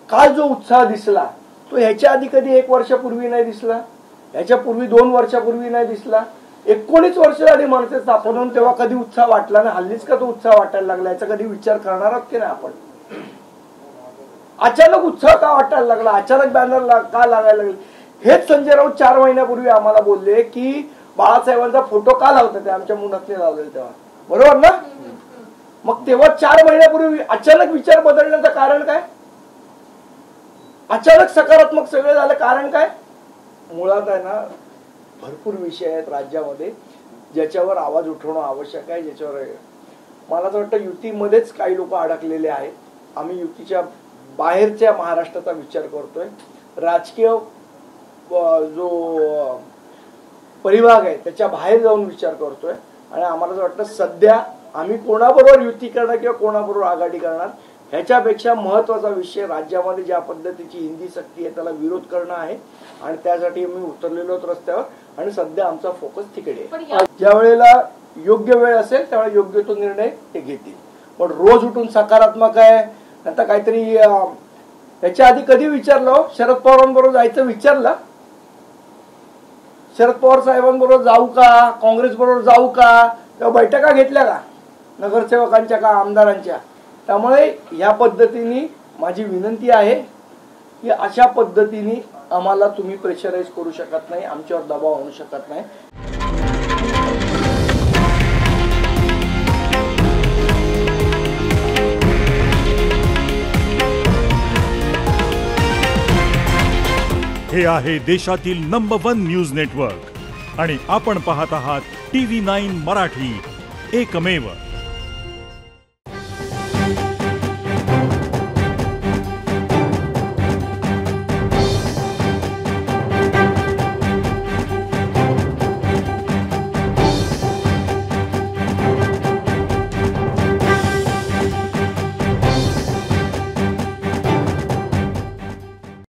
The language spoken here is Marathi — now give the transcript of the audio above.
काल जो उत्साह दिसला तो ह्याच्या आधी कधी 1 वर्षापूर्वी नाही दिसला, ह्याच्यापूर्वी 2 वर्षापूर्वी नाही दिसला. 19 वर्ष झाली मनसे स्थापन होऊन, तेव्हा कधी उत्साह वाटला ना, हल्लीच का तो उत्साह वाटायला लागला याचा कधी विचार करणार आहोत की नाही आपण? अचानक उत्साह का वाटायला लागला, अचानक बॅनर का लागायला लागले? हेच संजय राऊत 4 महिन्यापूर्वी आम्हाला बोलले की बाळासाहेबांचा फोटो का लावतात, ते आमच्या मुलातले लावलेले तेव्हा, बरोबर ना? मग तेव्हा 4 महिन्यापूर्वी अचानक विचार बदलण्याचं कारण काय? अचानक सकारात्मक सगळे झालं, कारण काय? मुळात आहे ना, भरपूर विषय आहेत राज्यामध्ये ज्याच्यावर आवाज उठवणं आवश्यक आहे, ज्याच्यावर मला असं वाटतं युतीमध्येच काही लोक अडकलेले आहेत. आम्ही युतीच्या बाहेरच्या महाराष्ट्राचा विचार करतोय, राजकीय जो परिभाग आहे त्याच्या बाहेर जाऊन विचार करतोय. आणि आम्हाला असं वाटतं सध्या आम्ही कोणाबरोबर युती करणार किंवा कोणाबरोबर आघाडी करणार ह्याच्यापेक्षा महत्वाचा विषय राज्यामध्ये ज्या पद्धतीची हिंदी सक्ती आहे त्याला विरोध करणं आहे. आणि त्यासाठी आम्ही उतरलेलो आहोत रस्त्यावर आणि सध्या आमचा फोकस तिकडे आहे. ज्या वेळेला योग्य वेळ असेल त्यावेळेला योग्य तो निर्णय ते घेतील. पण रोज उठून सकारात्मक आहे आता काहीतरी, त्याच्या आधी कधी विचारलं शरद पवारांबरोबर जायचं विचारलं? शरद पवार साहेबांबरोबर जाऊ का, काँग्रेस बरोबर जाऊ का, तेव्हा बैठका घेतल्या का नगरसेवकांच्या का आमदारांच्या? त्यामुळे या पद्धतीने माझी विनंती आहे की अशा पद्धतीने आम्हाला तुम्ही प्रेशराईज करू शकत नाही, आमच्यावर दबाव आणू शकत नाही. हे आहे देशातील नंबर 1 न्यूज नेटवर्क आणि आपण पाहत आहात TV9 मराठी, एकमेव.